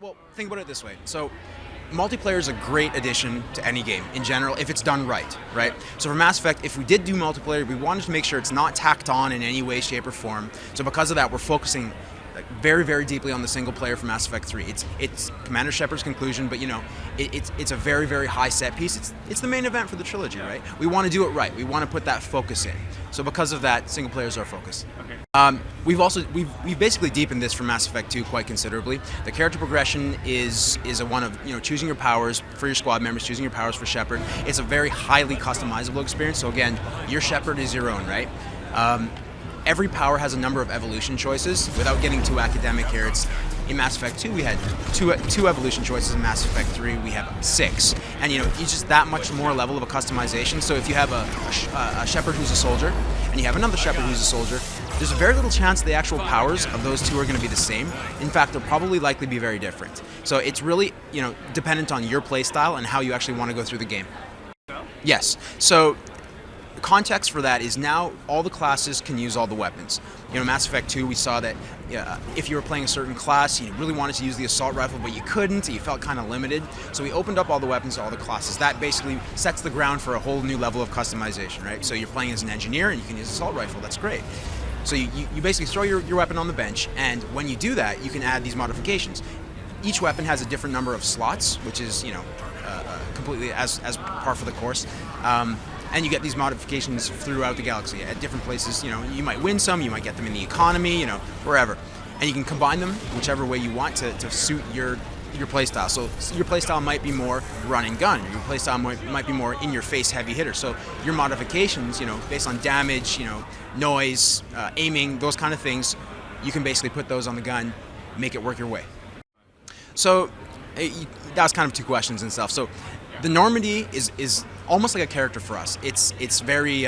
Well, think about it this way. So, multiplayer is a great addition to any game in general if it's done right, right? So for Mass Effect, if we did do multiplayer, we wanted to make sure it's not tacked on in any way, shape, or form. So because of that, we're focusing very, very deeply on the single player for Mass Effect 3. It's Commander Shepard's conclusion, but it's a very, very high set piece. It's the main event for the trilogy, right? We want to do it right. We want to put that focus in. So because of that, single player is our focus. Okay. We've basically deepened this for Mass Effect 2 quite considerably. The character progression is a one of choosing your powers for your squad members, choosing your powers for Shepard. It's a very highly customizable experience. So again, your Shepard is your own, right? Every power has a number of evolution choices. Without getting too academic here, in Mass Effect 2 we had two evolution choices. In Mass Effect 3 we have 6, and it's just that much more level of a customization. So if you have a Shepard who's a soldier and you have another Shepard who's a soldier, there's very little chance the actual powers of those two are going to be the same. In fact, they'll probably likely be very different. So it's really dependent on your play style and how you actually want to go through the game. Yes. So the context for that is now all the classes can use all the weapons. Mass Effect 2, we saw that if you were playing a certain class, you really wanted to use the assault rifle, but you couldn't, you felt kind of limited. So we opened up all the weapons to all the classes. That basically sets the ground for a whole new level of customization, right? So you're playing as an engineer and you can use assault rifle, that's great. So you basically throw your weapon on the bench, and when you do that, you can add these modifications. Each weapon has a different number of slots, which is completely as par for the course. And you get these modifications throughout the galaxy at different places. You might win some, you might get them in the economy, wherever. And you can combine them whichever way you want to suit your playstyle. So your playstyle might be more run and gun. Your playstyle might be more in your face heavy hitter. So your modifications, based on damage, noise, aiming, those kind of things, you can basically put those on the gun, make it work your way. So that was kind of two questions and stuff. So the Normandy is almost like a character for us. It's very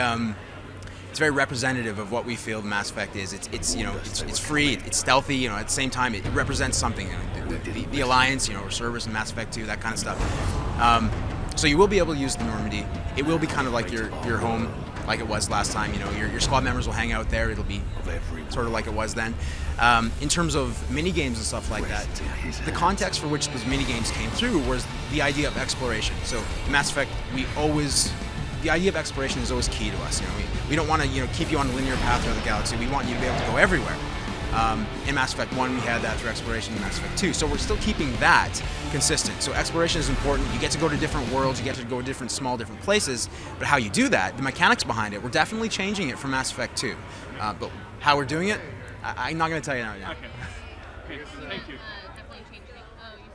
representative of what we feel Mass Effect is. It's free, it's stealthy. At the same time, it represents something. The Alliance, or Cerberus and Mass Effect 2, that kind of stuff. So you will be able to use the Normandy. It will be kind of like your home, like it was last time. Your squad members will hang out there. It'll be sort of like it was then. In terms of mini games and stuff like that, the context for which those mini games came through was the idea of exploration. So in Mass Effect, the idea of exploration is always key to us. We don't want to keep you on a linear path through the galaxy. We want you to be able to go everywhere. In Mass Effect 1, we had that through exploration in Mass Effect 2. So we're still keeping that consistent. So exploration is important. You get to go to different worlds. You get to go to different places. But how you do that, the mechanics behind it, we're definitely changing it for Mass Effect 2. But how we're doing it, I'm not going to tell you now. Okay. Thank you. Definitely changing it.